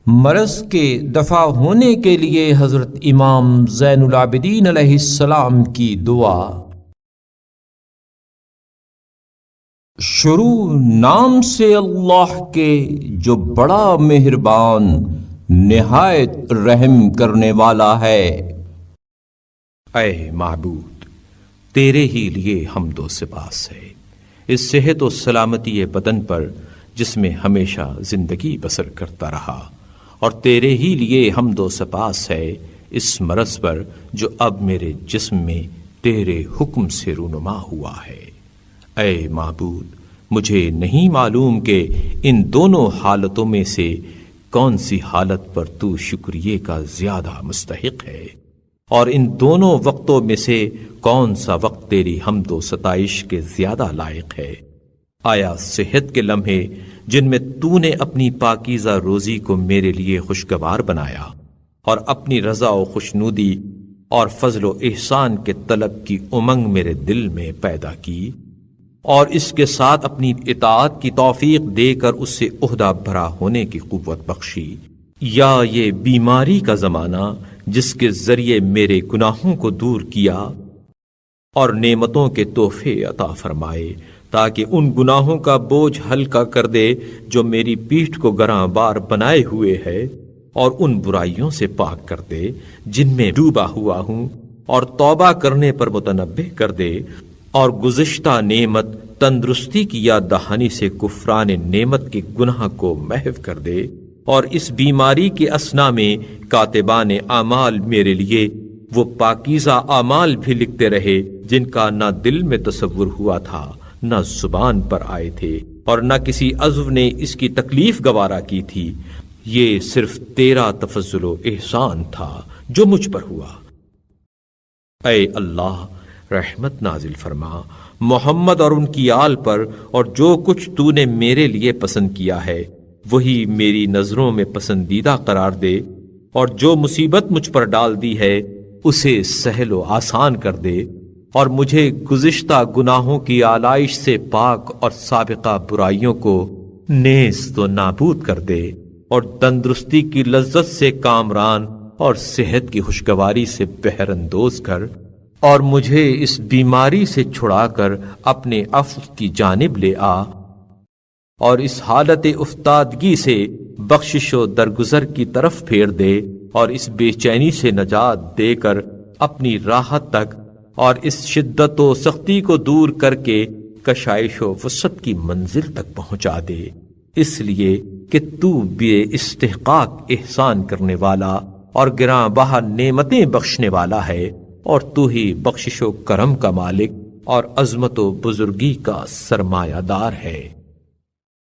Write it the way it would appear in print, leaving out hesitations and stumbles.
مرض کے دفع ہونے کے لیے حضرت امام زین العابدین علیہ السلام کی دعا۔ شروع نام سے اللہ کے جو بڑا مہربان نہایت رحم کرنے والا ہے۔ اے معبود، تیرے ہی لیے حمد و سپاس ہے، اس صحت و سلامتی بدن پر جس میں ہمیشہ زندگی بسر کرتا رہا، اور تیرے ہی لیے حمد و سپاس ہے اس مرض پر جو اب میرے جسم میں تیرے حکم سے رونما ہوا ہے۔ اے معبود، مجھے نہیں معلوم کہ ان دونوں حالتوں میں سے کون سی حالت پر تو شکریہ کا زیادہ مستحق ہے، اور ان دونوں وقتوں میں سے کون سا وقت تیری حمد و ستائش کے زیادہ لائق ہے۔ آیا صحت کے لمحے جن میں تو نے اپنی پاکیزہ روزی کو میرے لیے خوشگوار بنایا اور اپنی رضا و خوشنودی اور فضل و احسان کے طلب کی امنگ میرے دل میں پیدا کی، اور اس کے ساتھ اپنی اطاعت کی توفیق دے کر اس سے عہدہ بھرا ہونے کی قوت بخشی، یا یہ بیماری کا زمانہ جس کے ذریعے میرے گناہوں کو دور کیا اور نعمتوں کے تحفے عطا فرمائے، تاکہ ان گناہوں کا بوجھ ہلکا کر دے جو میری پیٹھ کو گراں بار بنائے ہوئے ہے، اور ان برائیوں سے پاک کر دے جن میں ڈوبا ہوا ہوں، اور توبہ کرنے پر متنبہ کر دے، اور گزشتہ نعمت تندرستی کی یاد دہانی سے کفران نعمت کے گناہ کو محو کر دے، اور اس بیماری کے اثنا میں کاتبان اعمال میرے لیے وہ پاکیزہ اعمال بھی لکھتے رہے جن کا نہ دل میں تصور ہوا تھا، نہ زبان پر آئے تھے، اور نہ کسی عضو نے اس کی تکلیف گوارا کی تھی۔ یہ صرف تیرا تفضل و احسان تھا جو مجھ پر ہوا۔ اے اللہ، رحمت نازل فرما محمد اور ان کی آل پر، اور جو کچھ تو نے میرے لیے پسند کیا ہے وہی میری نظروں میں پسندیدہ قرار دے، اور جو مصیبت مجھ پر ڈال دی ہے اسے سہل و آسان کر دے، اور مجھے گزشتہ گناہوں کی آلائش سے پاک اور سابقہ برائیوں کو نیست و نابود کر دے، اور تندرستی کی لذت سے کامران اور صحت کی خوشگواری سے بہر اندوز کر، اور مجھے اس بیماری سے چھڑا کر اپنے عفو کی جانب لے آ، اور اس حالت افتادگی سے بخشش و درگزر کی طرف پھیر دے، اور اس بے چینی سے نجات دے کر اپنی راحت تک اور اس شدت و سختی کو دور کر کے کشائش و وسعت کی منزل تک پہنچا دے، اس لیے کہ تو بے استحقاق احسان کرنے والا اور گراں بہا نعمتیں بخشنے والا ہے، اور تو ہی بخشش و کرم کا مالک اور عظمت و بزرگی کا سرمایہ دار ہے۔